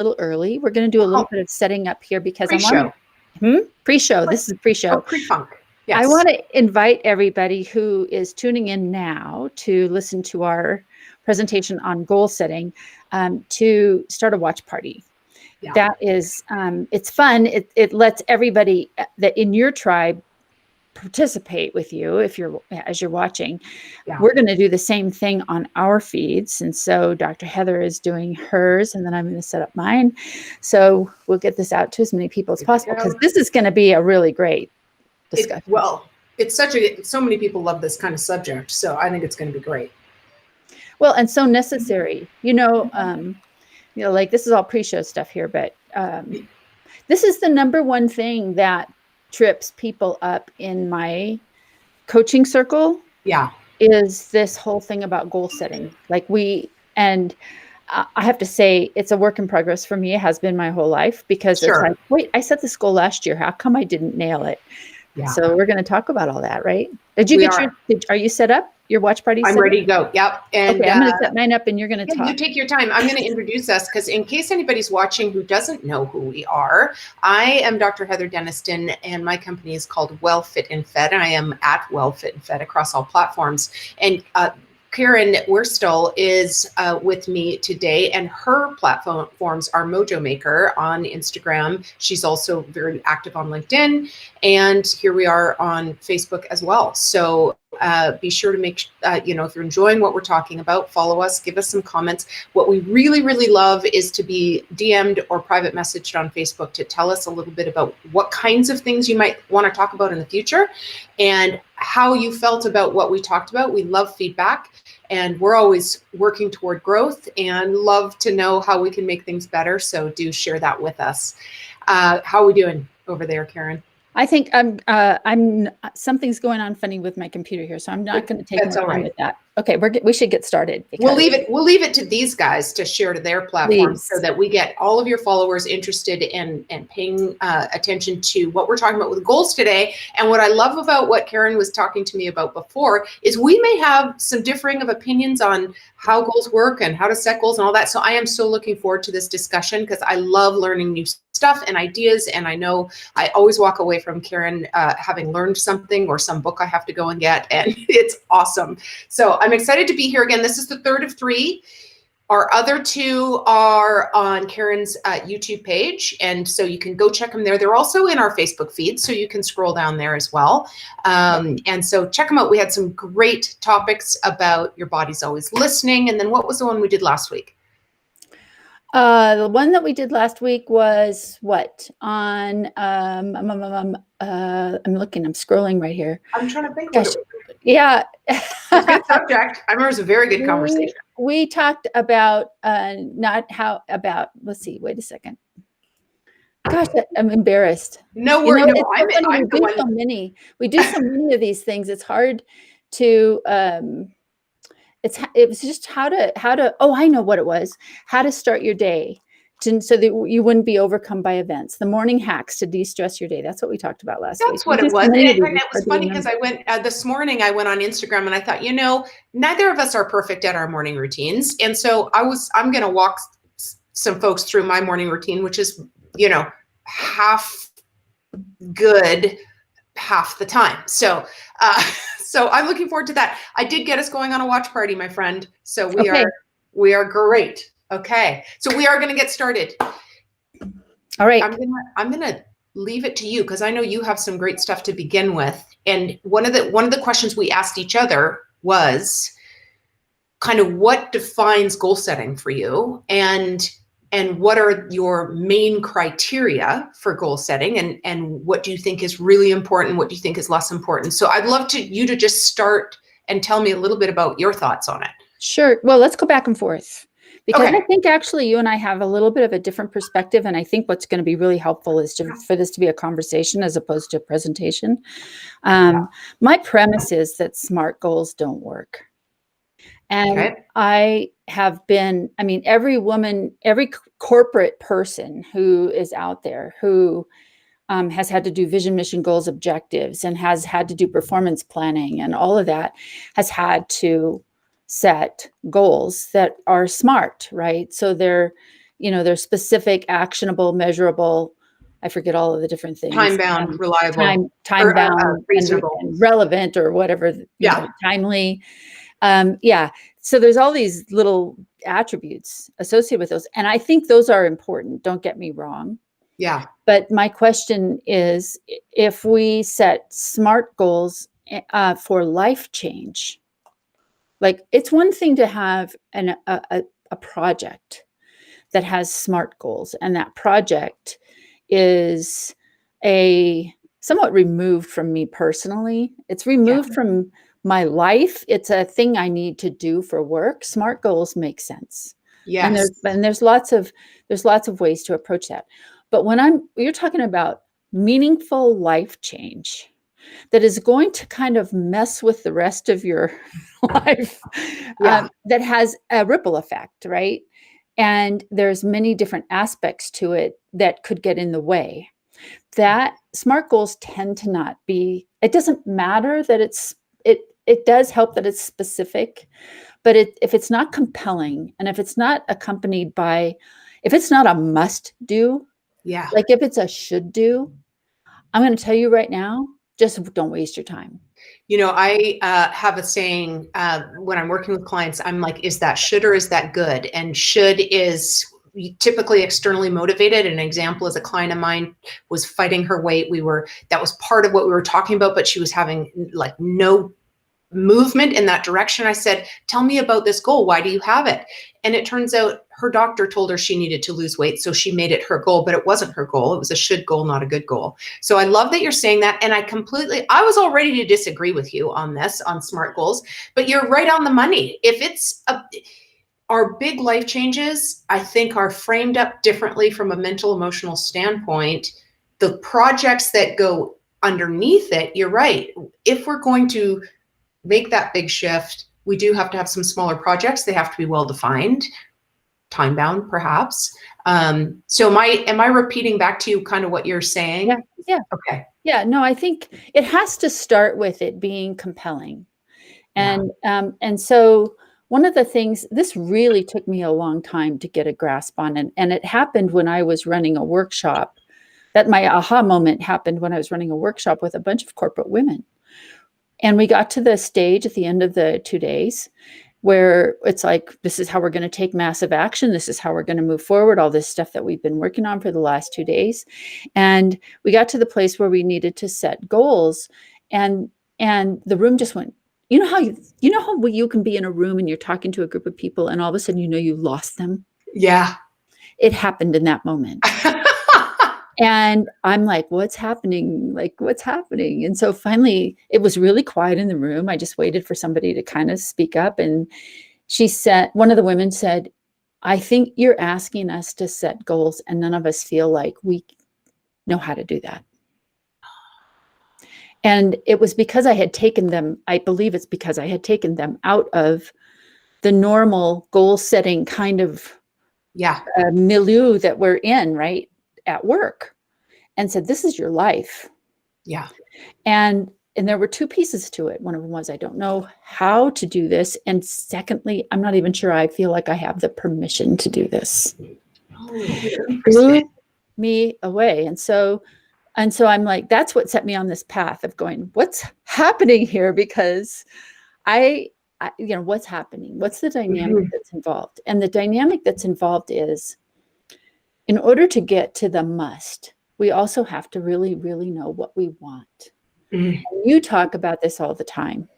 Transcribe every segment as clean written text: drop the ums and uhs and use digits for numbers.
little early. We're going to do a little bit of setting up here because pre-show. Pre-show. This is pre-show. Oh, pre-funk. Yes. I want to invite everybody who is tuning in now to listen to our presentation on goal setting to start a watch party. Yeah. That is, it's fun. It lets everybody that in your tribe participate with you as you're watching. Yeah. We're going to do the same thing on our feeds. And so Dr. Heather is doing hers, and then I'm going to set up mine. So we'll get this out to as many people as possible, because this is going to be a really great discussion. It's so many people love this kind of subject. So I think it's going to be great. Well, and so necessary, like this is all pre-show stuff here, but this is the number one thing that trips people up in my coaching circle. Yeah. Is this whole thing about goal setting. I have to say it's a work in progress for me. It has been my whole life, because it's like, wait, I set this goal last year. How come I didn't nail it? Yeah. So we're going to talk about all that, right? Are you set up? Your watch party? I'm ready to go. Yep. And okay, I'm going to set mine up and you're going to talk. You take your time. I'm going to introduce us, because in case anybody's watching who doesn't know who we are, I am Dr. Heather Denniston, and my company is called WellFitAndFed. I am at WellFitAndFed across all platforms. And Karen Worstell is with me today, and her platforms are MOJO Maker on Instagram. She's also very active on LinkedIn, and here we are on Facebook as well. So be sure to make, if you're enjoying what we're talking about, follow us, give us some comments. What we really, really love is to be DM'd or private messaged on Facebook to tell us a little bit about what kinds of things you might want to talk about in the future and how you felt about what we talked about. We love feedback, and we're always working toward growth and love to know how we can make things better. So do share that with us. How are we doing over there, Karen? I think something's going on funny with my computer here, so I'm not going to take more time with that. Okay, we should get started. We'll leave it to these guys to share to their platforms, so that we get all of your followers interested in paying attention to what we're talking about with goals today. And what I love about what Karen was talking to me about before is we may have some differing of opinions on how goals work and how to set goals and all that. So I am so looking forward to this discussion, because I love learning new stuff and ideas. And I know I always walk away from Karen having learned something, or some book I have to go and get, and it's awesome. So I'm excited to be here again. This is the third of 3. Our other 2 are on Karen's YouTube page, and so you can go check them there. They're also in our Facebook feed, so you can scroll down there as well. And so check them out. We had some great topics about your body's always listening. And then what was the one we did last week? The one that we did last week was what? On I'm looking, I'm scrolling right here. I'm trying to think. Yeah. Good subject. I remember it was a very good conversation. We talked about let's see, wait a second. Gosh, I'm embarrassed. No worries. We do so many of these things. It's hard to it was just how to I know what it was. How to start your day so that you wouldn't be overcome by events. The morning hacks to de-stress your day. That's what we talked about last week. That's what it was. And it was funny, because I went this morning, I went on Instagram and I thought, neither of us are perfect at our morning routines. And so I'm going to walk some folks through my morning routine, which is, half good half the time. So I'm looking forward to that. I did get us going on a watch party, my friend. So we are great. Okay. So we are going to get started. All right. I'm going to leave it to you, because I know you have some great stuff to begin with. And one of the questions we asked each other was kind of what defines goal setting for you, and what are your main criteria for goal setting, and what do you think is really important? What do you think is less important? So I'd love you to just start and tell me a little bit about your thoughts on it. Sure. Well, let's go back and forth, because I think actually you and I have a little bit of a different perspective. And I think what's going to be really helpful is for this to be a conversation as opposed to a presentation. My premise is that SMART goals don't work. And I have been, every woman, every corporate person who is out there who has had to do vision, mission, goals, objectives, and has had to do performance planning and all of that, has had to set goals that are SMART, right? So they're they're specific, actionable, measurable. I forget all of the different things. Time bound, reliable, time bound, reasonable, and relevant, or whatever. Timely. So there's all these little attributes associated with those, and I think those are important. Don't get me wrong. Yeah. But my question is, if we set SMART goals for life change, like, it's one thing to have a project that has SMART goals, and that project is somewhat removed from me personally. It's removed from my life. It's a thing I need to do for work. SMART goals make sense. Yes. And there's lots of ways to approach that. But when you're talking about meaningful life change that is going to kind of mess with the rest of your life, that has a ripple effect, right? And there's many different aspects to it that could get in the way. That SMART goals tend to not be, it doesn't matter that it does help that it's specific, but if it's not compelling, and if it's not accompanied by, if it's not a must do, like if it's a should do, I'm going to tell you right now, just don't waste your time. I have a saying when I'm working with clients, I'm like, is that should or is that good? And should is typically externally motivated. An example is a client of mine was fighting her weight. That was part of what we were talking about, but she was having like no movement in that direction. I said, tell me about this goal. Why do you have it? And it turns out her doctor told her she needed to lose weight. So she made it her goal, but it wasn't her goal. It was a should goal, not a good goal. So I love that you're saying that. And I was all ready to disagree with you on this, on SMART goals, but you're right on the money. If it's our big life changes, I think, are framed up differently from a mental, emotional standpoint. The projects that go underneath it, you're right. If we're going to make that big shift, we do have to have some smaller projects. They have to be well-defined, time-bound, perhaps. So am I repeating back to you kind of what you're saying? Yeah. Okay. Yeah, no, I think it has to start with it being compelling. And so one of the things, this really took me a long time to get a grasp on, and it happened when I was running a workshop. That my aha moment happened when I was running a workshop with a bunch of corporate women. And we got to the stage at the end of the 2 days where it's like, this is how we're going to take massive action. This is how we're going to move forward, all this stuff that we've been working on for the last 2 days. And we got to the place where we needed to set goals. And the room just went, you know how you can be in a room and you're talking to a group of people and all of a sudden, you lost them. Yeah. It happened in that moment. And I'm like, what's happening? And so finally, it was really quiet in the room. I just waited for somebody to kind of speak up. And one of the women said, I think you're asking us to set goals and none of us feel like we know how to do that. And it was because I had taken them, I believe it's because I had taken them out of the normal goal setting kind of milieu that we're in, right? At work, and said, this is your life. Yeah. And there were two pieces to it. One of them was, I don't know how to do this. And secondly, I'm not even sure I feel like I have the permission to do this. Blew me away. And so I'm like, that's what set me on this path of going, what's happening here? Because what's happening? What's the dynamic that's involved? And the dynamic that's involved is, in order to get to the must, we also have to really, really know what we want. And you talk about this all the time,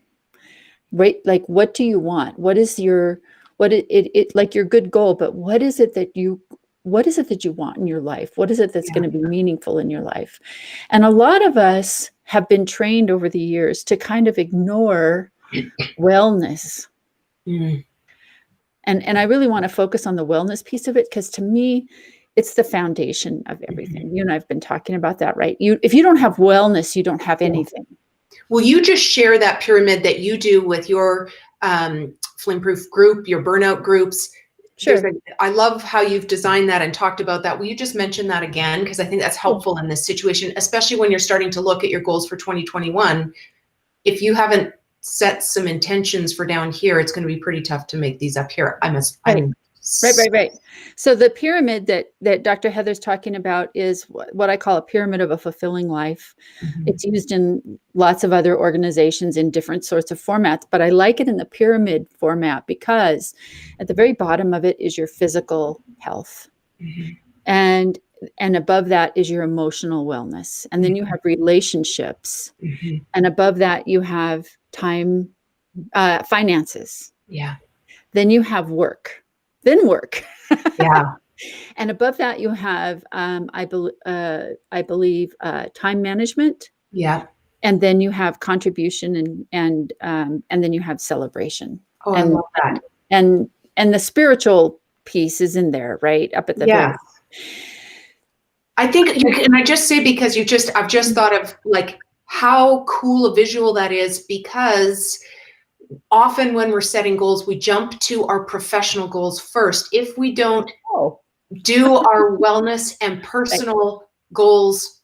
right? Like, what do you want? What is your good goal, but what is it that you want in your life? What is it that's going to be meaningful in your life? And a lot of us have been trained over the years to kind of ignore wellness. And I really want to focus on the wellness piece of it, because to me, it's the foundation of everything. You and I've been talking about that, right? If you don't have wellness, you don't have anything. Will you just share that pyramid that you do with your Flame-Proof group, your burnout groups? Sure. I love how you've designed that and talked about that. Will you just mention that again? Because I think that's helpful in this situation, especially when you're starting to look at your goals for 2021. If you haven't set some intentions for down here, it's going to be pretty tough to make these up here. I'm Right. So the pyramid that Dr. Heather's talking about is what I call a pyramid of a fulfilling life. Mhm. It's used in lots of other organizations in different sorts of formats, but I like it in the pyramid format because at the very bottom of it is your physical health. Mhm. And above that is your emotional wellness. And then you have relationships. Mhm. And above that you have time, finances. Yeah. Then you have work. Then work. Yeah. And above that, you have, I believe, time management, Yeah. and then you have contribution, and then you have celebration, Oh, I and love that. and the spiritual piece is in there, right up at the very. Yeah. I think you can, and I just say because I've just thought of like how cool a visual that is, because often when we're setting goals, we jump to our professional goals first. If we don't do our wellness and personal goals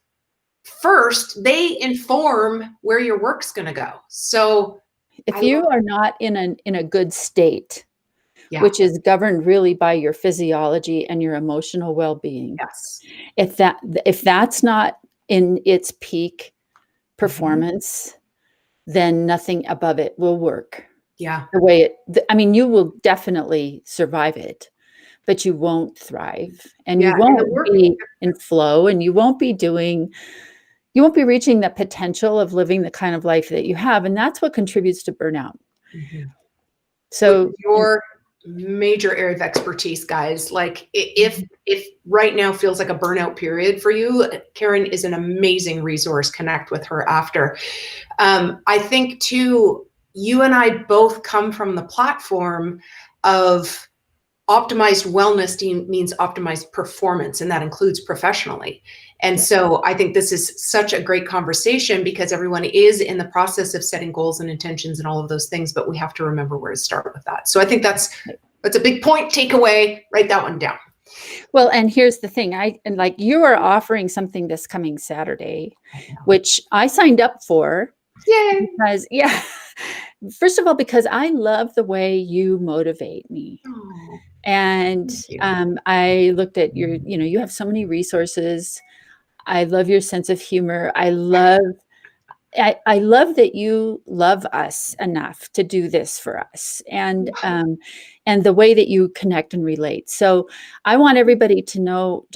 first, they inform where your work's going to go. So if you are not in a good state, yeah. which is governed really by your physiology and your emotional well-being, Yes. if that's not in its peak performance, then nothing above it will work. Yeah. The way I mean, you will definitely survive it, but you won't thrive, and you won't be in flow, and you won't be reaching the potential of living the kind of life that you have. And that's what contributes to burnout. So your major area of expertise, guys, like if right now feels like a burnout period for you, Karen is an amazing resource. Connect with her after. I think too, you and I both come from the platform of optimized wellness means optimized performance, and that includes professionally. And so I think this is such a great conversation because everyone is in the process of setting goals and intentions and all of those things, but we have to remember where to start with that. So I think that's a big point. Takeaway, write that one down. Well, and here's the thing, you are offering something this coming Saturday, which I signed up for. Yay. Because, first of all, because I love the way you motivate me. Oh, and I looked at your, you have so many resources. I love your sense of humor. I love that you love us enough to do this for us, and the way that you connect and relate. So I want everybody to know,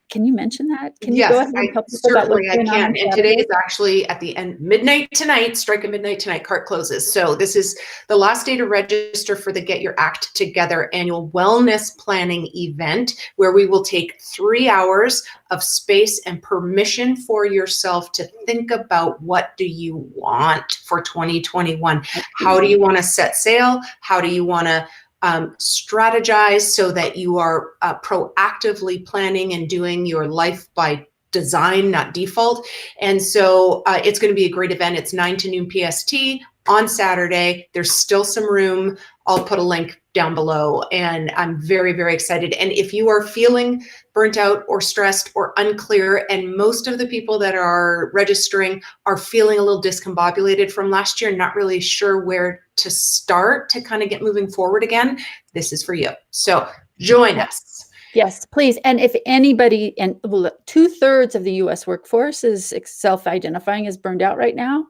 can you mention that? Can you go ahead and tell people about what's going on? And today is actually at the end, midnight tonight, strike at midnight tonight, cart closes. So this is the last day to register for the Get Your Act Together annual wellness planning event, where we will take 3 hours of space and permission for yourself to think about what do you want for 2021? How do you want to set sail? How do you want to strategize so that you are proactively planning and doing your life by design, not default? And so it's going to be a great event. It's 9 to noon PST on Saturday. There's still some room. I'll put a link down below, and I'm very, very excited. And if you are feeling burnt out or stressed or unclear, and most of the people that are registering are feeling a little discombobulated from last year, not really sure where to start to kind of get moving forward again, this is for you. So join us. Yes, please. And if anybody, and 2/3 of the US workforce is self-identifying as burned out right now.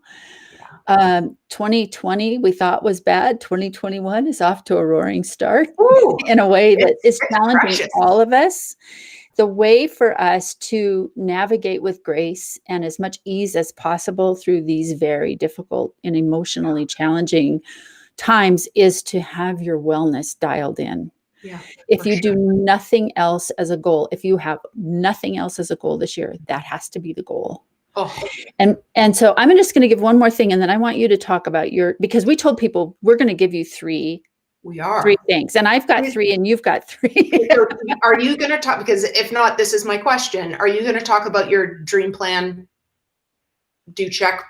2020 we thought was bad. 2021 is off to a roaring start. Ooh, in a way that is challenging all of us. The way for us to navigate with grace and as much ease as possible through these very difficult and emotionally challenging times is to have your wellness dialed in. If you do nothing else as a goal, if you have nothing else as a goal this year, that has to be the goal. And so I'm just going to give one more thing, and then I want you to talk about because we told people we're going to give you 3 things, and I've got 3 and you've got 3. Are you going to talk, because if not, this is my question, are you going to talk about your dream plan do check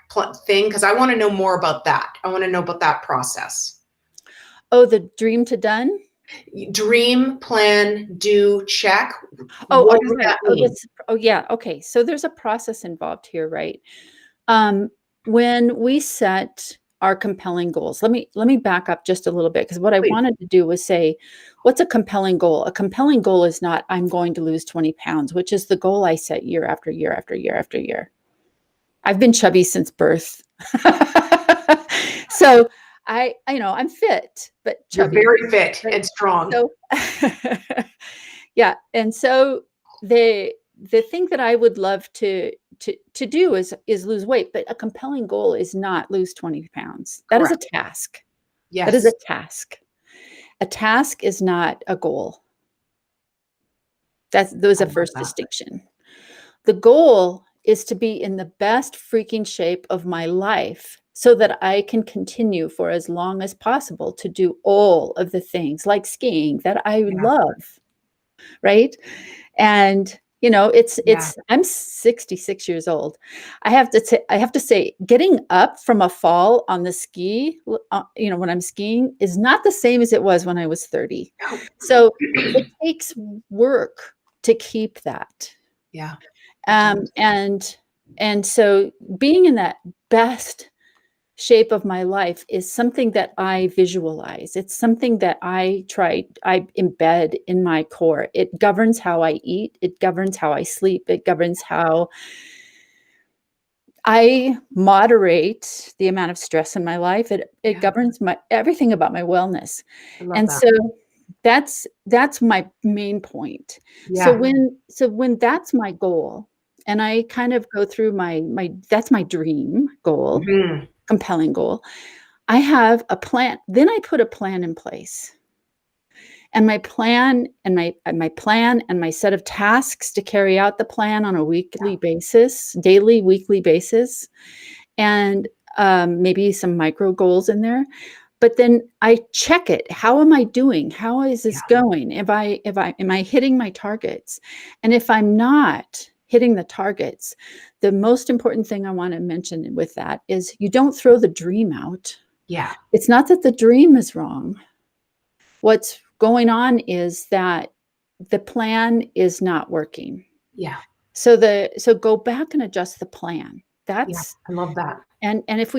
thing? Because I want to know more about that. I want to know about that process. Oh, the dream to done? Dream plan do check. What does that mean? Yeah. Okay. So there's a process involved here, right? When we set are compelling goals? Let me back up just a little bit, because what I Please. wanted to do was say, what's a compelling goal? A compelling goal is not, I'm going to lose 20 pounds, which is the goal I set year after year after year after year. I've been chubby since birth. So I'm fit, but chubby. You're very fit Right? and strong. So, yeah. And so the thing that I would love to do is lose weight, but a compelling goal is not lose 20 pounds. That is a Correct. task. Yes. That is a task. A task is not a goal. Those I are love first that. distinction. The goal is to be in the best freaking shape of my life so that I can continue for as long as possible to do all of the things like skiing that I love. Right. And I'm 66 years old. I have to say, getting up from a fall on the ski, when I'm skiing, is not the same as it was when I was 30. So it takes work to keep that. Yeah. And so being in that best shape of my life is something that I visualize. It's something that I embed in my core. It governs how I eat. It governs how I sleep. It governs how I moderate the amount of stress in my life. It governs everything about my wellness. I love And that. so that's my main point. Yeah. So when that's my goal, and I kind of go through that's my dream goal, Mhm. compelling goal. I have a plan. Then I put a plan in place. And my plan and my set of tasks to carry out the plan on a weekly basis, daily, weekly basis, and maybe some micro goals in there. But then I check it. How am I doing? How is this going? Am I hitting my targets? And if I'm not hitting the targets, the most important thing I want to mention with that is you don't throw the dream out. Yeah. It's not that the dream is wrong. What's going on is that the plan is not working. Yeah. So go back and adjust the plan. I love that. And if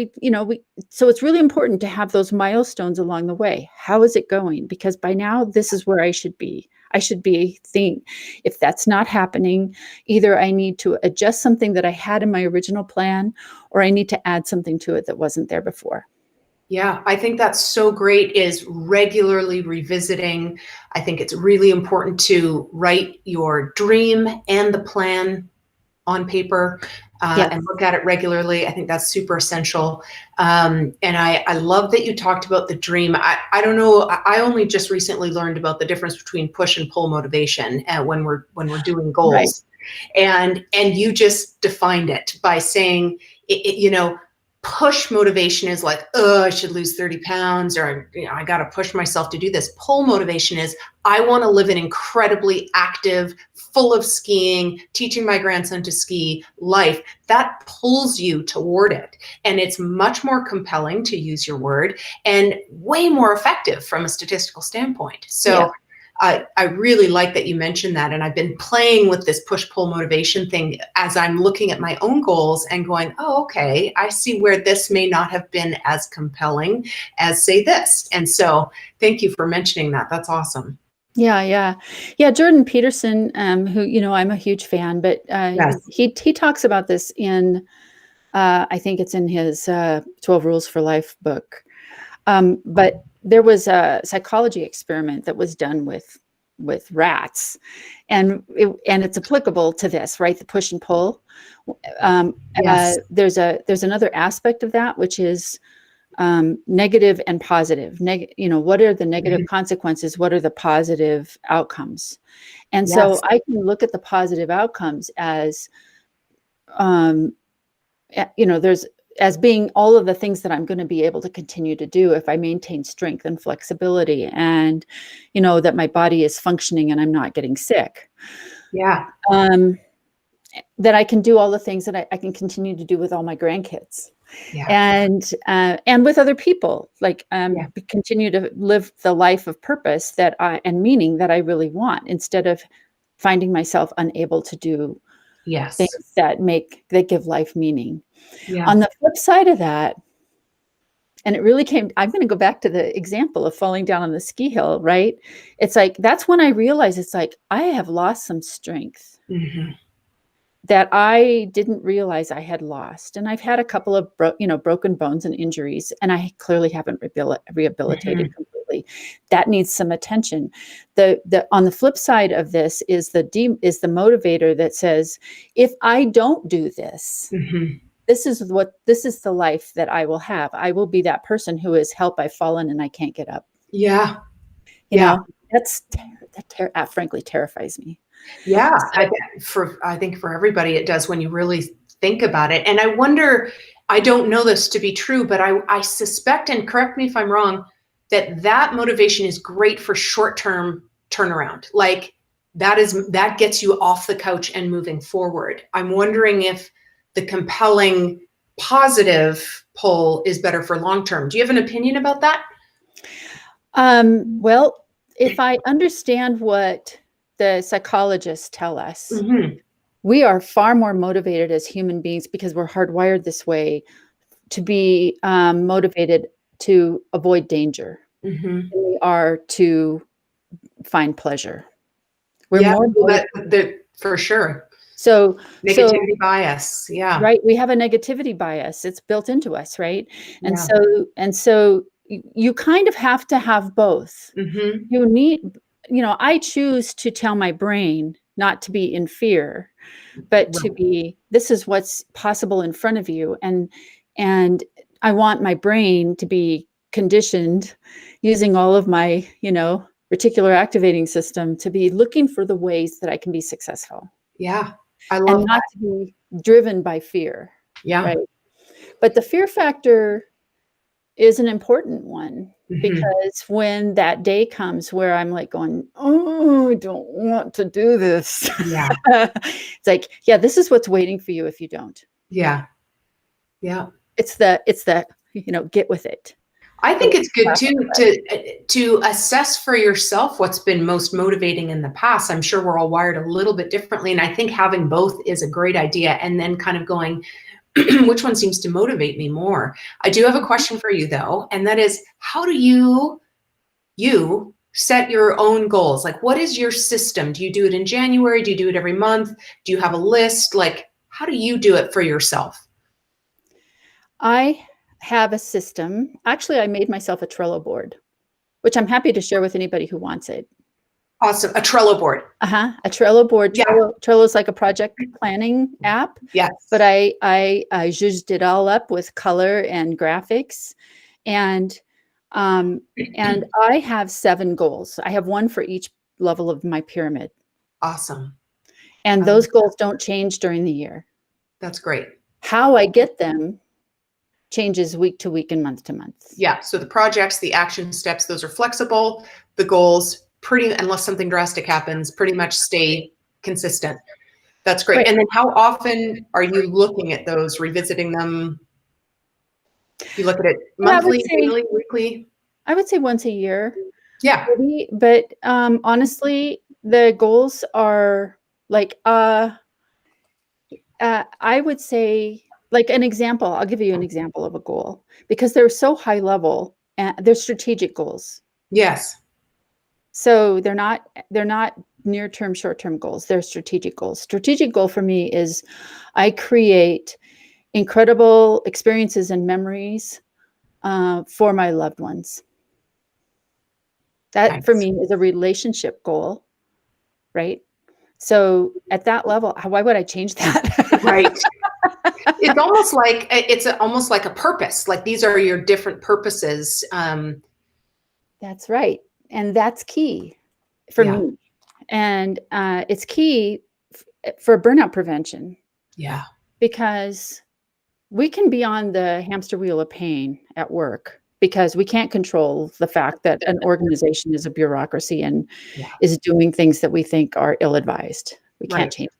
so it's really important to have those milestones along the way. How is it going? Because by now, this is where I should be. I should be thinking, if that's not happening, either I need to adjust something that I had in my original plan, or I need to add something to it that wasn't there before. Yeah, I think that's so great, is regularly revisiting. I think it's really important to write your dream and the plan on paper and look at it regularly. I think that's super essential. And I love that you talked about the dream. I don't know. I only just recently learned about the difference between push and pull motivation when we're doing goals. Right. And you just defined it by saying, push motivation is like, oh, I should lose 30 pounds, or I got to push myself to do this. Pull motivation is, I want to live an incredibly active, full of skiing, teaching my grandson to ski life. That pulls you toward it. And it's much more compelling, to use your word, and way more effective from a statistical standpoint. So I really like that you mentioned that. And I've been playing with this push-pull motivation thing as I'm looking at my own goals and going, oh, okay, I see where this may not have been as compelling as, say, this. And so thank you for mentioning that. That's awesome. Yeah. Jordan Peterson, who, I'm a huge fan, but he talks about this in, I think it's in his 12 Rules for Life book. But there was a psychology experiment that was done with rats, and it's applicable to this, right? The push and pull. There's another aspect of that, which is negative and positive. What are the negative consequences? What are the positive outcomes? And so I can look at the positive outcomes as, as being all of the things that I'm going to be able to continue to do if I maintain strength and flexibility, and, that my body is functioning and I'm not getting sick. Yeah. That I can do all the things that I can continue to do with all my grandkids. And with other people, like continue to live the life of purpose and meaning that I really want, instead of finding myself unable to do things that give life meaning. On the flip side of that, And it really came, I'm going to go back to the example of falling down on the ski hill, right? It's like, that's when I realized it's like, I have lost some strength that I didn't realize I had lost. And I've had a couple of broken bones and injuries, and I clearly haven't rehabilitated completely. That needs some attention. On the flip side of this is the motivator that says, if I don't do this, this is the life that I will have. I will be that person who is help, I've fallen and I can't get up. Yeah. You know, that frankly terrifies me. Yeah. I think for everybody it does when you really think about it. And I wonder, I don't know this to be true, but I suspect, and correct me if I'm wrong, that motivation is great for short-term turnaround. Like that gets you off the couch and moving forward. I'm wondering if the compelling positive pull is better for long-term. Do you have an opinion about that? Well, if I understand what the psychologists tell us, we are far more motivated as human beings because we're hardwired this way to be motivated to avoid danger than we are to find pleasure. We're more for sure. So negativity bias. Yeah. Right. We have a negativity bias. It's built into us. Right. And so you kind of have to have both. You need, I choose to tell my brain not to be in fear, but to be, this is what's possible in front of you. And I want my brain to be conditioned using all of my, reticular activating system to be looking for the ways that I can be successful. Yeah. I love and not to be driven by fear. Yeah. Right. But the fear factor is an important one because when that day comes where I'm like going, oh, I don't want to do this. Yeah. It's like, yeah, this is what's waiting for you if you don't. Yeah. Yeah. It's the, get with it. I think it's good too to assess for yourself what's been most motivating in the past. I'm sure we're all wired a little bit differently. And I think having both is a great idea. And then kind of going, which one seems to motivate me more? I do have a question for you though. And that is, how do you set your own goals? Like, what is your system? Do you do it in January? Do you do it every month? Do you have a list? Like, how do you do it for yourself? I have a system. Actually, I made myself a Trello board, which I'm happy to share with anybody who wants it. Awesome. A Trello board. A Trello board. Yeah. Trello is like a project planning app. Yes. But I zhuzhed it all up with color and graphics. And I have 7 goals. I have one for each level of my pyramid. Awesome. And those goals don't change during the year. That's great. How I get them changes week to week and month to month. Yeah. So the projects, the action steps, those are flexible. The goals, unless something drastic happens, pretty much stay consistent. That's great. Right. And then how often are you looking at those, revisiting them? You look at it monthly, daily, weekly? I would say once a year. Yeah. Maybe, but honestly, the goals are like, I would say, like an example, I'll give you an example of a goal because they're so high level and they're strategic goals. Yes. So they're not near-term, short-term goals. They're strategic goals. Strategic goal for me is I create incredible experiences and memories for my loved ones. That for me is a relationship goal, right? So at that level, why would I change that? Right. It's almost like a purpose. Like these are your different purposes. That's right. And that's key for me. And it's key for burnout prevention. Yeah. Because we can be on the hamster wheel of pain at work because we can't control the fact that an organization is a bureaucracy and is doing things that we think are ill-advised. We can't change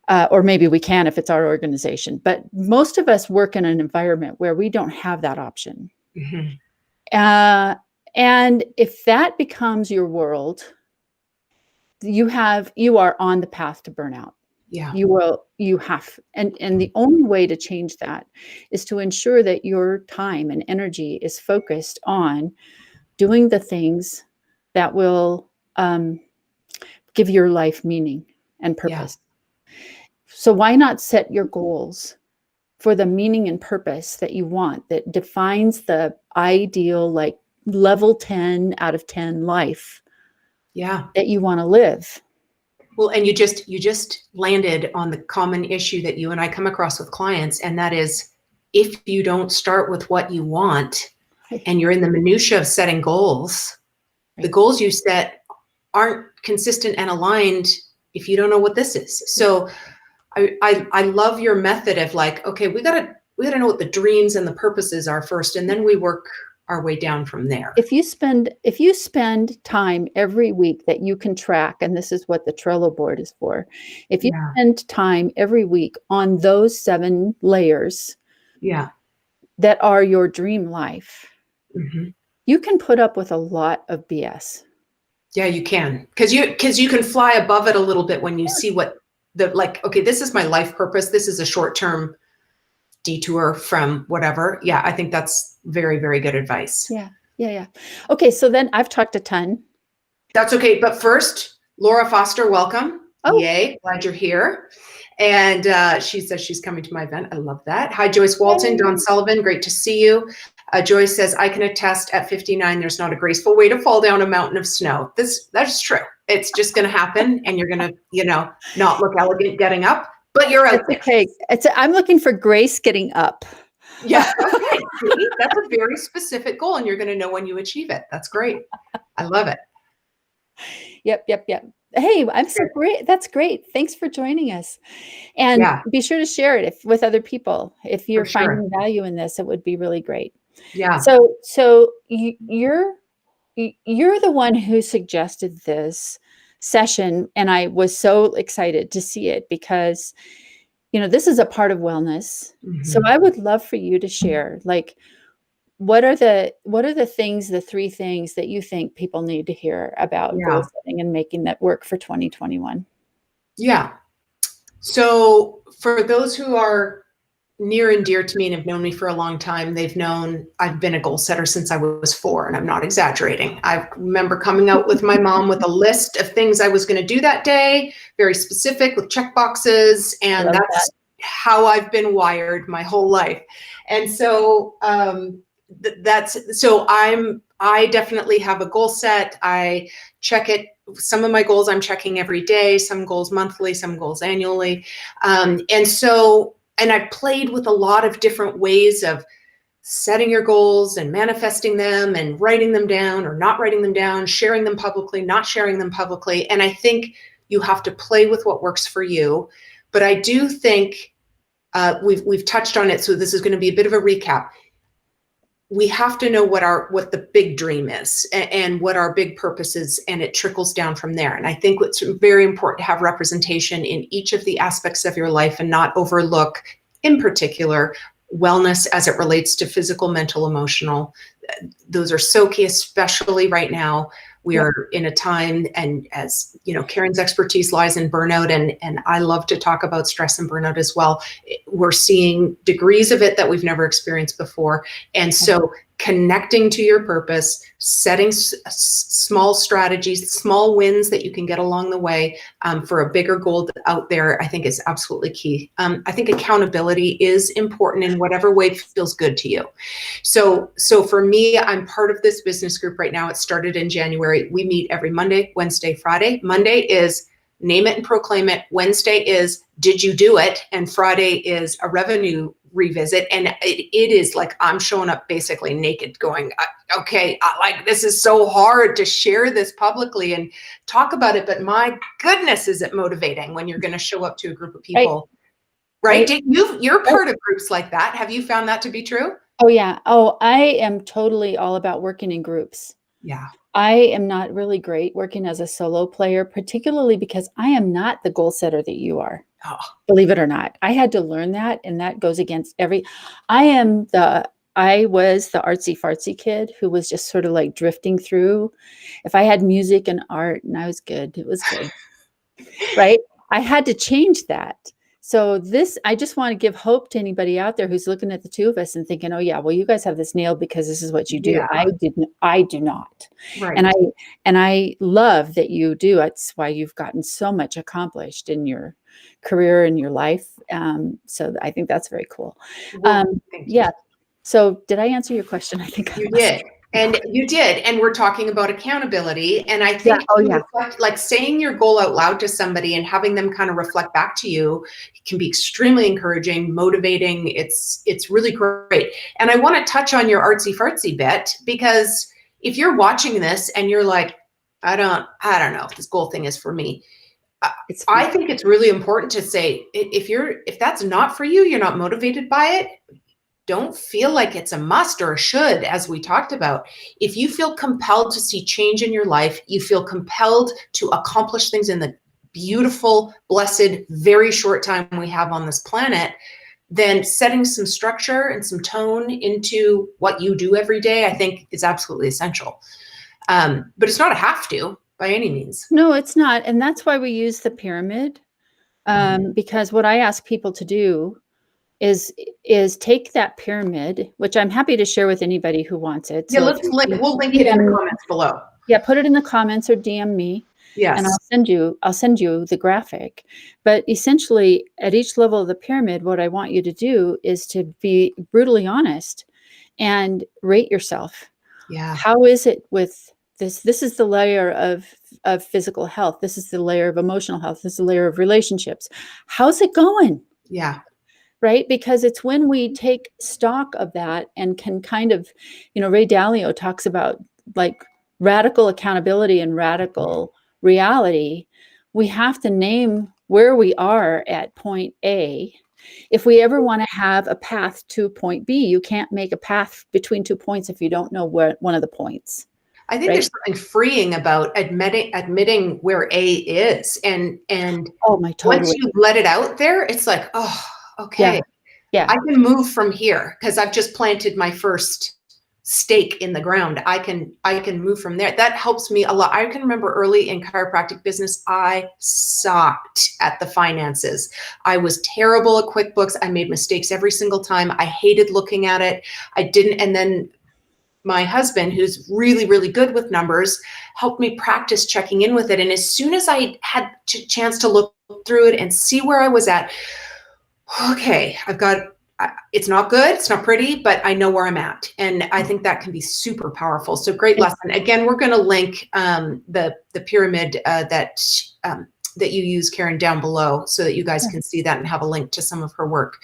that. Or maybe we can if it's our organization. But most of us work in an environment where we don't have that option. And if that becomes your world, you are on the path to burnout. Yeah. You have, and the only way to change that is to ensure that your time and energy is focused on doing the things that will give your life meaning and Yeah. purpose. So why not set your goals for the meaning and purpose that you want, that defines the ideal, like level 10 out of 10 life Yeah. that you want to live. Well, and you just landed on the common issue that you and I come across with clients, and that is, if you don't start with what you want and you're in the minutia of setting goals, the goals you set aren't consistent and aligned if you don't know what this is. So I love your method of like, okay, we gotta know what the dreams and the purposes are first, and then we work our way down from there. If you spend time every week that you can track, and this is what the Trello board is for, if you spend time every week on those 7 layers that are your dream life, you can put up with a lot of BS. Yeah, you can, because you can fly above it a little bit when you see what like, okay, this is my life purpose. This is a short-term detour from whatever. Yeah, I think that's very, very good advice. Yeah. Okay, so then I've talked a ton. That's okay. But first, Laura Foster, welcome. Oh. Yay, glad you're here. And she says she's coming to my event. I love that. Hi, Joyce Walton, Don Sullivan, great to see you. Joyce says, I can attest at 59, there's not a graceful way to fall down a mountain of snow. That's true. It's just going to happen, and you're going to, not look elegant getting up, but you're out there. Okay. I'm looking for grace getting up. Yeah. Okay. See, that's a very specific goal, and you're going to know when you achieve it. That's great. I love it. Yep. Hey, I'm so great. That's great. Thanks for joining us. And be sure to share it with other people. If you're finding value in this, it would be really great. Yeah. So you're the one who suggested this session, and I was so excited to see it because, this is a part of wellness. So I would love for you to share, like, what are the things, the 3 things that you think people need to hear about goal setting and making that work for 2021? Yeah. So for those who are near and dear to me and have known me for a long time, they've known I've been a goal setter since I was 4, and I'm not exaggerating. I remember coming out with my mom with a list of things I was going to do that day, very specific with check boxes, and that's how I've been wired my whole life. And so I definitely have a goal set. I check it. Some of my goals I'm checking every day, some goals monthly, some goals annually. And I've played with a lot of different ways of setting your goals and manifesting them and writing them down or not writing them down, sharing them publicly, not sharing them publicly. And I think you have to play with what works for you. But I do think we've touched on it, so this is going to be a bit of a recap. We have to know what the big dream is and what our big purpose is, and it trickles down from there. And I think it's very important to have representation in each of the aspects of your life and not overlook, in particular, wellness as it relates to physical, mental, emotional. Those are so key, especially right now. We are in a time, and as Karen's expertise lies in burnout, and I love to talk about stress and burnout as well. We're seeing degrees of it that we've never experienced before. And so connecting to your purpose, setting small strategies, small wins that you can get along the way for a bigger goal out there, I think is absolutely key. I think accountability is important in whatever way feels good to you. So for me, I'm part of this business group right now. It started in January. We meet every Monday, Wednesday, Friday. Monday is name it and proclaim it. Wednesday is did you do it? And Friday is a revenue revisit. And it is like I'm showing up basically naked going, okay, like this is so hard to share this publicly and talk about it. But my goodness, is it motivating when you're going to show up to a group of people, right? You're part of groups like that. Have you found that to be true? Oh, yeah. Oh, I am totally all about working in groups. Yeah. I am not really great working as a solo player, particularly because I am not the goal setter that you are. Oh. Believe it or not. I had to learn that, and that goes against I was the artsy fartsy kid who was just sort of like drifting through. If I had music and art and I was good, it was good. Right? I had to change that. So I just want to give hope to anybody out there who's looking at the two of us and thinking, oh yeah, well, you guys have this nailed because this is what you do. Yeah. I do not. Right. And I love that you do. That's why you've gotten so much accomplished in your career and your life. So I think that's very cool. Well, yeah. So did I answer your question? I think you did. And you did. And we're talking about accountability. And I think like saying your goal out loud to somebody and having them kind of reflect back to you can be extremely encouraging, motivating. It's really great. And I want to touch on your artsy fartsy bit, because if you're watching this and you're like, I don't know if this goal thing is for me. I think it's really important to say, if that's not for you, you're not motivated by it, don't feel like it's a must or a should, as we talked about. If you feel compelled to see change in your life, you feel compelled to accomplish things in the beautiful, blessed, very short time we have on this planet, then setting some structure and some tone into what you do every day, I think is absolutely essential. But it's not a have to by any means. No, it's not. And that's why we use the pyramid. Because what I ask people to do is take that pyramid, which I'm happy to share with anybody who wants it. Yeah, we'll link it in the comments below. Yeah, put it in the comments or DM me. Yes. And I'll send you the graphic. But essentially, at each level of the pyramid, what I want you to do is to be brutally honest and rate yourself. Yeah. How is it with this? This is the layer of physical health. This is the layer of emotional health. This is the layer of relationships. How's it going? Yeah. Right? Because it's when we take stock of that and can kind of, Ray Dalio talks about like radical accountability and radical reality. We have to name where we are at point A. If we ever want to have a path to point B, you can't make a path between 2 points if you don't know where one of the points. I think there's something freeing about admitting where A is, and once you let it out there, it's like, oh, okay, yeah. I can move from here because I've just planted my first stake in the ground. I can move from there. That helps me a lot. I can remember early in chiropractic business, I sucked at the finances. I was terrible at QuickBooks. I made mistakes every single time. I hated looking at it. And then my husband, who's really, really good with numbers, helped me practice checking in with it. And as soon as I had a chance to look through it and see where I was at, okay, it's not good, it's not pretty, but I know where I'm at. And I think that can be super powerful. So great lesson. Again, we're going to link the pyramid that you use, Karen, down below so that you guys can see that and have a link to some of her work.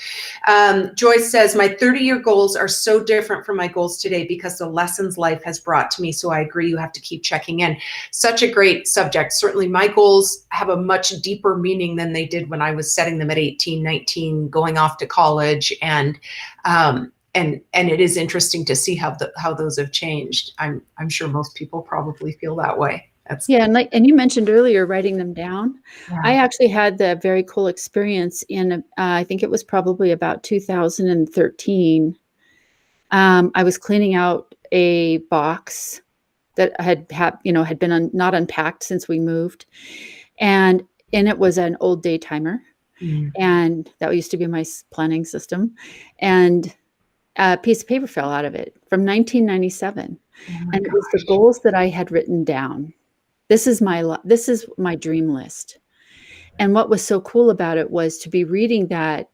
Joyce says, my 30-year goals are so different from my goals today because the lessons life has brought to me. So I agree, you have to keep checking in. Such a great subject. Certainly my goals have a much deeper meaning than they did when I was setting them at 18, 19, going off to college. And it is interesting to see how those have changed. I'm sure most people probably feel that way. And you mentioned earlier writing them down. Yeah. I actually had the very cool experience in I think it was probably about 2013. I was cleaning out a box that had been not unpacked since we moved, and in it was an old day timer, and that used to be my planning system, and a piece of paper fell out of it from 1997, and it was the goals that I had written down. This is my dream list. And what was so cool about it was to be reading that,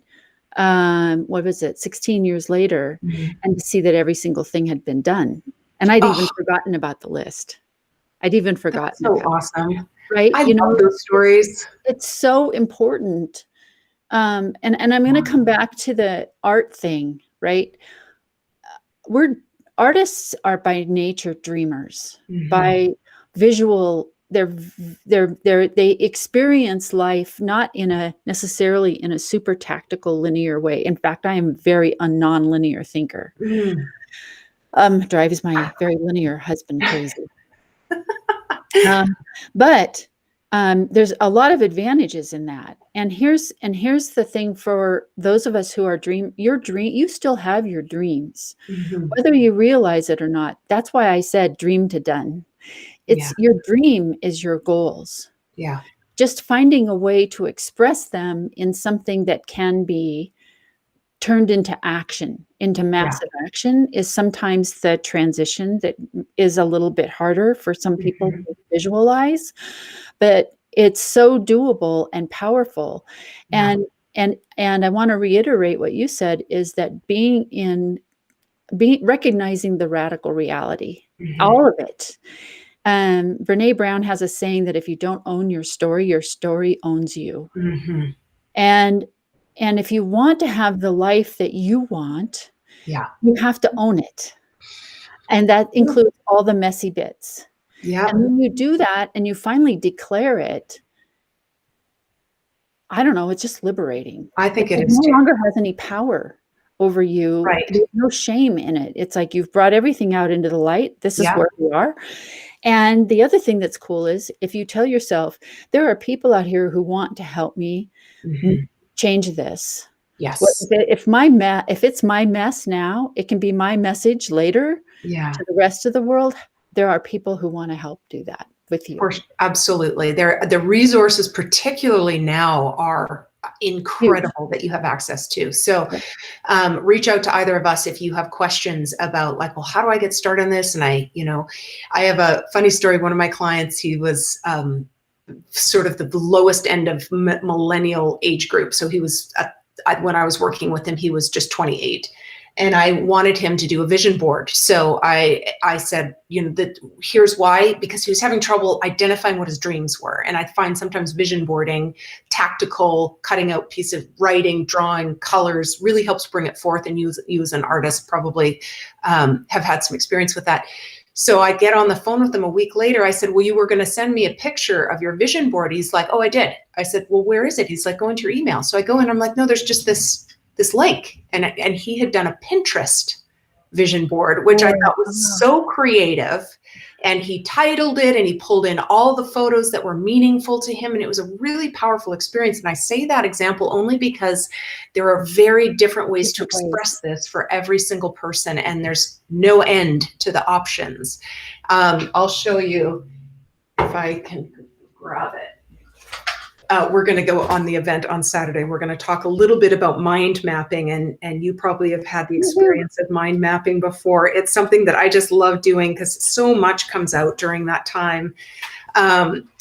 16 years later, and to see that every single thing had been done. And I'd even forgotten about the list. I'd even forgotten. That's so awesome. Right? I love those stories. It's so important. And I'm going to come back to the art thing, right? Artists are by nature dreamers, by visual. They experience life not necessarily in a super tactical linear way. In fact, I am very a non-linear thinker. Drives my very linear husband crazy. But there's a lot of advantages in that. And here's the thing for those of us who are you still have your dreams, whether you realize it or not. That's why I said dream to done. Your dream is your goals. Yeah. just finding a way to express them in something that can be turned into action, into massive action, is sometimes the transition that is a little bit harder for some people to visualize, but it's so doable and powerful. And I want to reiterate what you said, is that recognizing the radical reality, all of it. Brene Brown has a saying that if you don't own your story owns you. And if you want to have the life that you want, you have to own it. And that includes all the messy bits. And when you do that and you finally declare it, I don't know, it's just liberating. I think it is no longer has any power over you. Right. There's no shame in it. It's like you've brought everything out into the light. This is where you are. And the other thing that's cool is if you tell yourself, there are people out here who want to help me change this. Yes. If it's my mess now, it can be my message later to the rest of the world. There are people who want to help do that with you. Absolutely. The resources, particularly now, are incredible that you have access to. So reach out to either of us if you have questions about, like, well, how do I get started on this? And I have a funny story. One of my clients, he was sort of the lowest end of millennial age group. So he was, when I was working with him, he was just 28. And I wanted him to do a vision board. So I said, here's why, because he was having trouble identifying what his dreams were. And I find sometimes vision boarding, tactical, cutting out piece of writing, drawing, colors really helps bring it forth. And you as an artist probably have had some experience with that. So I get on the phone with him a week later. I said, well, you were going to send me a picture of your vision board. He's like, oh, I did. I said, well, where is it? He's like, go into your email. So I go in, I'm like, no, there's just this link. And he had done a Pinterest vision board, which I thought was so creative. And he titled it and he pulled in all the photos that were meaningful to him. And it was a really powerful experience. And I say that example only because there are very different ways to express this for every single person. And there's no end to the options. I'll show you if I can grab it. We're going to go on the event on Saturday. We're going to talk a little bit about mind mapping, and you probably have had the experience of mind mapping before. It's something that I just love doing because so much comes out during that time,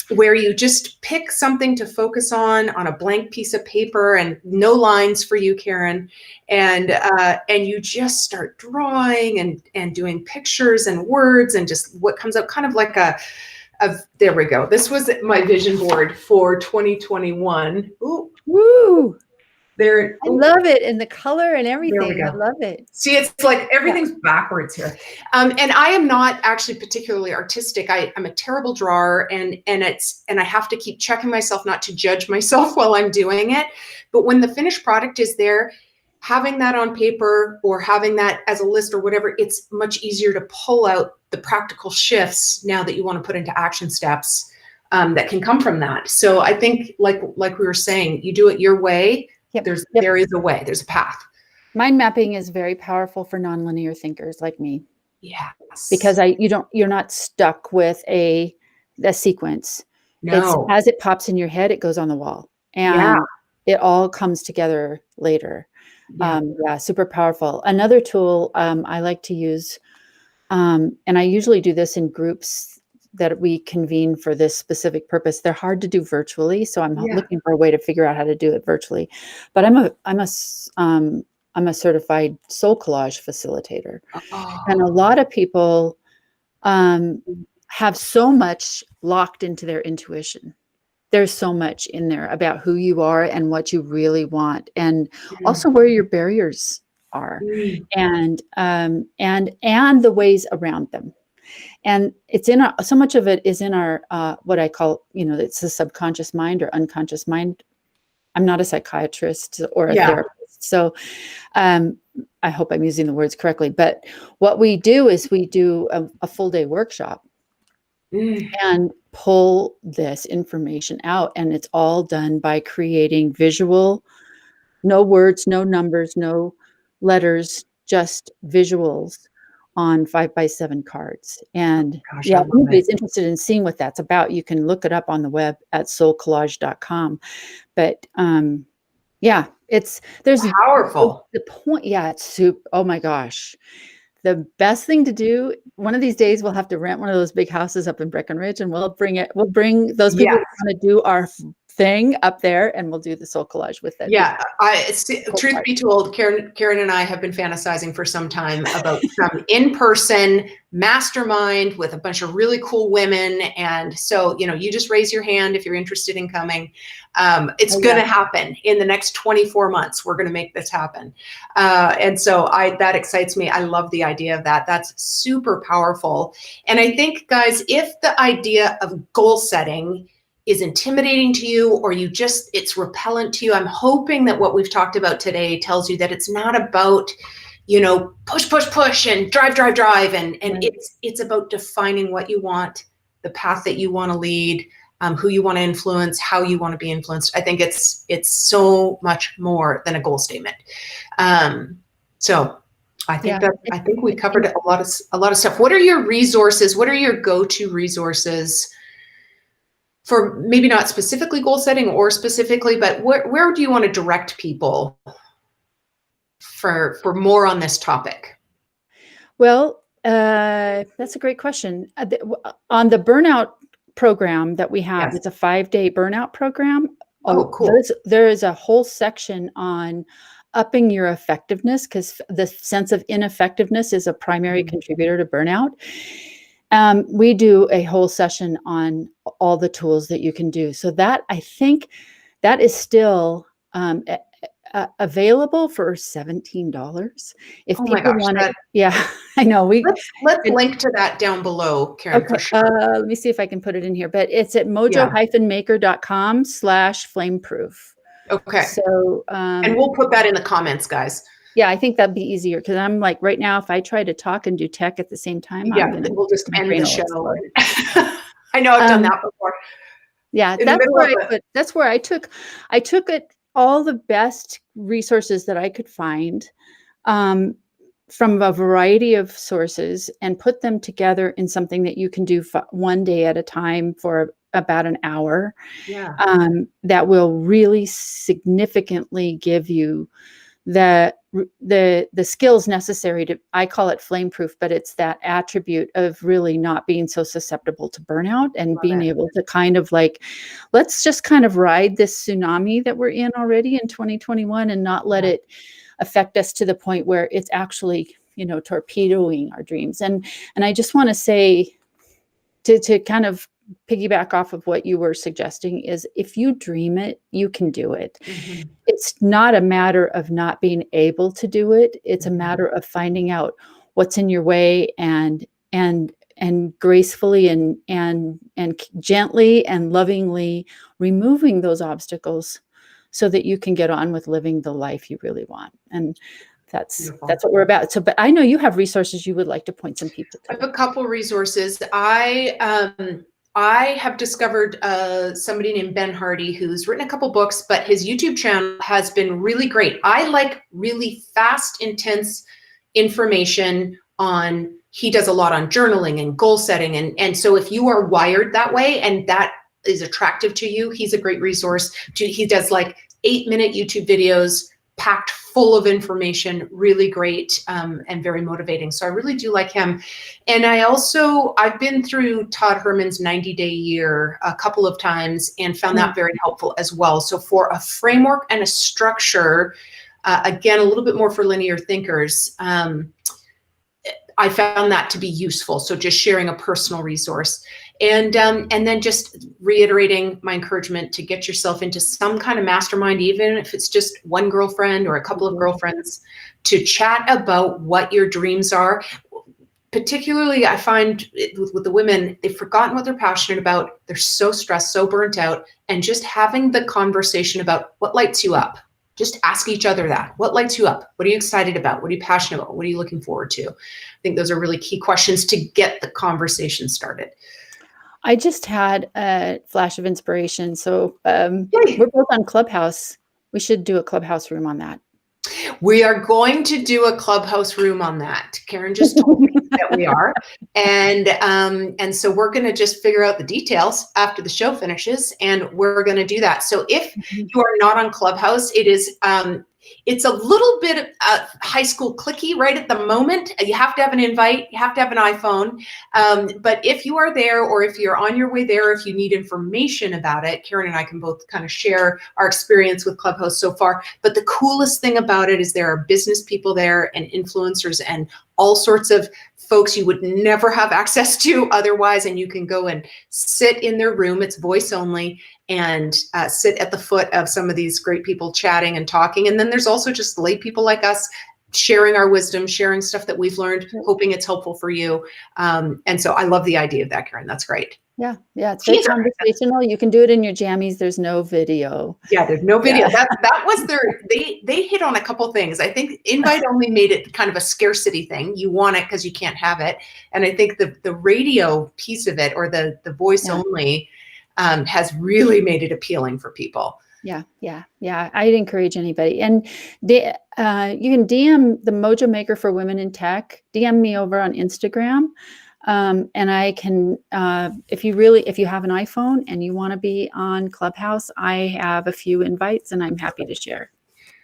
where you just pick something to focus on a blank piece of paper, and no lines for you, Karen, and you just start drawing and doing pictures and words and just what comes up, kind of like there we go. This was my vision board for 2021. Ooh. Woo! There. I love it, and the color and everything. There we go. I love it. See, it's like everything's backwards here. And I am not actually particularly artistic. I'm a terrible drawer, and I have to keep checking myself not to judge myself while I'm doing it. But when the finished product is there, having that on paper or having that as a list or whatever, it's much easier to pull out the practical shifts now that you want to put into action steps that can come from that. So I think, like we were saying, you do it your way. There is a way. There's a path. Mind mapping is very powerful for nonlinear thinkers like me. Yes. Because you're not stuck with a sequence. No. It's, as it pops in your head, it goes on the wall, and it all comes together later. Super powerful. Another tool I like to use, and I usually do this in groups that we convene for this specific purpose. They're hard to do virtually, so I'm looking for a way to figure out how to do it virtually. But I'm a certified soul collage facilitator, and a lot of people have so much locked into their intuition. There's so much in there about who you are and what you really want, and also where your barriers are, and the ways around them. And it's in so much of it is in our what I call, it's the subconscious mind or unconscious mind. I'm not a psychiatrist or a therapist, so I hope I'm using the words correctly. But what we do is we do a full day workshop and pull this information out, and it's all done by creating visual, no words, no numbers, no letters, just visuals on 5x7 cards. And Gosh, yeah, I if love it. anybody's interested in seeing what that's about, you can look it up on the web at soulcollage.com. But yeah, there's Powerful. the point. Yeah, it's super. Oh my gosh. The best thing to do, one of these days, we'll have to rent one of those big houses up in Breckenridge, and we'll bring those people Yes. who want to do our thing up there, and we'll do the soul collage with it. Yeah, truth be told, Karen and I have been fantasizing for some time about some in-person mastermind with a bunch of really cool women. And so, you just raise your hand if you're interested in coming. It's going to happen in the next 24 months. We're going to make this happen. And so that excites me. I love the idea of that. That's super powerful. And I think, guys, if the idea of goal setting is intimidating to you, or it's repellent to you, I'm hoping that what we've talked about today tells you that it's not about, push and drive. And it's about defining what you want, the path that you want to lead, who you want to influence, how you want to be influenced. I think it's so much more than a goal statement. So I think we covered a lot of stuff. What are your resources? What are your go-to resources for maybe not specifically goal setting or specifically, but where do you want to direct people for more on this topic? Well, that's a great question. On the burnout program that we have, it's a 5-day burnout program. Oh, cool. There is a whole section on upping your effectiveness, because the sense of ineffectiveness is a primary contributor to burnout. We do a whole session on all the tools that you can do. So that, I think, that is still available for $17. If people want it, yeah, I know. Let's link to that down below, Karen. Okay, for sure. let me see if I can put it in here. But it's at mojo-maker.com/flameproof. Okay. So and we'll put that in the comments, guys. Yeah, I think that'd be easier, because I'm like, right now, if I try to talk and do tech at the same time, we'll just end the show. I know I've done that before. Yeah, that's where I took it, all the best resources that I could find from a variety of sources, and put them together in something that you can do one day at a time for about an hour. Yeah. That will really significantly give you the skills necessary to, I call it flame proof, but it's that attribute of really not being so susceptible to burnout, and being able to kind of like, let's just kind of ride this tsunami that we're in already in 2021, and not let it affect us to the point where it's actually, torpedoing our dreams. And I just want to say, to kind of piggyback off of what you were suggesting, is if you dream it, you can do it. Mm-hmm. It's not a matter of not being able to do it. It's a matter of finding out what's in your way, and gracefully and gently and lovingly removing those obstacles, so that you can get on with living the life you really want. And that's what we're about. So, but I know you have resources you would like to point some people to. I have a couple resources. I have discovered somebody named Ben Hardy, who's written a couple books, but his YouTube channel has been really great. I like really fast, intense information on, he does a lot on journaling and goal setting. And so if you are wired that way and that is attractive to you, he's a great resource. He does like 8-minute YouTube videos packed full of information, really great, and very motivating. So I really do like him. And I've been through Todd Herman's 90-day year a couple of times, and found that very helpful as well. So for a framework and a structure, again, a little bit more for linear thinkers, I found that to be useful. So just sharing a personal resource. And then just reiterating my encouragement to get yourself into some kind of mastermind, even if it's just one girlfriend or a couple of girlfriends, to chat about what your dreams are. Particularly, I find with the women, they've forgotten what they're passionate about. They're so stressed, so burnt out. And just having the conversation about what lights you up. Just ask each other that. What lights you up? What are you excited about? What are you passionate about? What are you looking forward to? I think those are really key questions to get the conversation started. I just had a flash of inspiration. So we're both on Clubhouse. We should do a Clubhouse room on that. We are going to do a Clubhouse room on that. Karen just told me that we are. And so we're going to just figure out the details after the show finishes, and we're going to do that. So if you are not on Clubhouse, it's a little bit high school clicky right at the moment. You have to have an invite. You have to have an iPhone. But if you are there, or if you're on your way there, if you need information about it, Karen and I can both kind of share our experience with Clubhouse so far. But the coolest thing about it is there are business people there and influencers and all sorts of folks you would never have access to otherwise. And you can go and sit in their room. It's voice only, and sit at the foot of some of these great people chatting and talking. And then there's also just lay people like us sharing our wisdom, sharing stuff that we've learned, hoping it's helpful for you. And so I love the idea of that, Karen. That's great. Yeah. It's very conversational. You can do it in your jammies. There's no video. Yeah, there's no video. Yeah. That was they hit on a couple things. I think invite only made it kind of a scarcity thing. You want it because you can't have it. And I think the radio piece of it, or the voice only, has really made it appealing for people. Yeah. I'd encourage anybody. And you can DM the MOJO Maker for Women in Tech. DM me over on Instagram. And I can, if you have an iPhone and you want to be on Clubhouse, I have a few invites and I'm happy to share.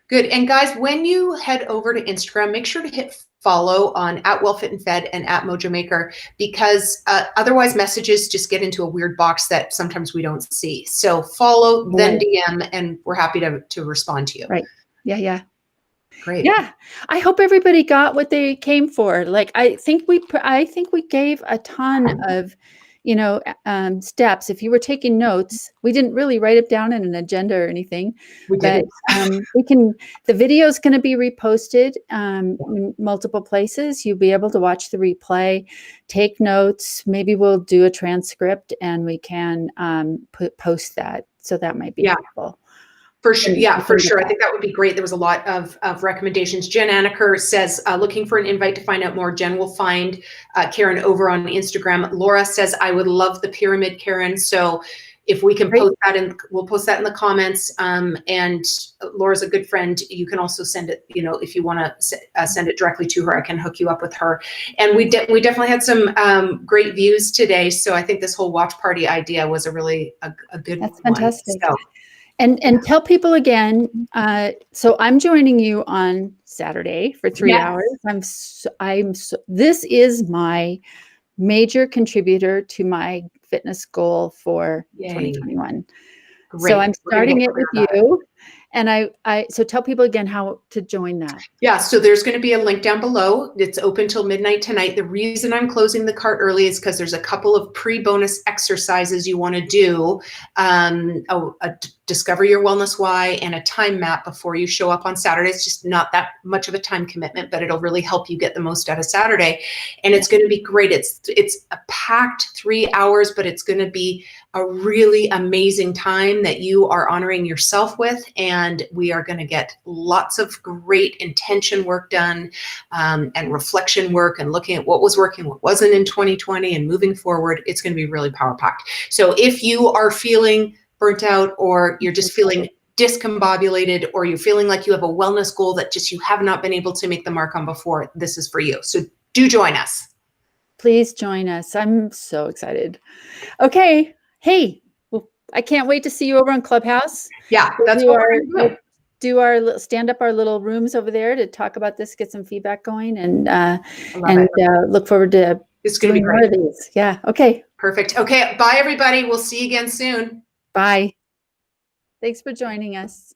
Good. And guys, when you head over to Instagram, make sure to hit follow on @WellFitAndFed and @MOJOMaker, because otherwise messages just get into a weird box that sometimes we don't see. So follow, then DM, and we're happy to respond to you. Right. Yeah. Great. Yeah. I hope everybody got what they came for. Like, I think we gave a ton of, steps. If you were taking notes, we didn't really write it down in an agenda or anything. We did. The video is going to be reposted in multiple places. You'll be able to watch the replay, take notes. Maybe we'll do a transcript and we can post that. So that might be helpful. For sure. Yeah, for sure. I think that would be great. There was a lot of recommendations. Jen Anaker says, looking for an invite to find out more. Jen will find Karen over on Instagram. Laura says, I would love the pyramid, Karen. So if we can post that, we'll post that in the comments. And Laura's a good friend. You can also send it, if you want to send it directly to her, I can hook you up with her. And we definitely had some great views today. So I think this whole watch party idea was a really a good one. That's fantastic. So, And tell people again. So I'm joining you on Saturday for 3 hours. This is my major contributor to my fitness goal for 2021. Great. So I'm starting it with you. And so tell people again how to join that. Yeah, so there's going to be a link down below. It's open till midnight tonight. The reason I'm closing the cart early is because there's a couple of pre-bonus exercises you want to do. Discover your wellness why and a time map before you show up on Saturday. It's just not that much of a time commitment, but it'll really help you get the most out of Saturday. And it's going to be great. It's a packed 3 hours, but it's going to be a really amazing time that you are honoring yourself with. And we are going to get lots of great intention work done, and reflection work, and looking at what was working, what wasn't in 2020, and moving forward. It's going to be really power packed. So if you are feeling burnt out, or you're just feeling discombobulated, or you're feeling like you have a wellness goal that just you have not been able to make the mark on before, this is for you. So do join us. Please join us. I'm so excited. Okay. Hey, I can't wait to see you over on Clubhouse. Yeah, that's what we're going to do. Stand up our little rooms over there to talk about this, get some feedback going, and look forward to it's going to be great. More of these. Yeah. Okay. Perfect. Okay. Bye, everybody. We'll see you again soon. Bye. Thanks for joining us.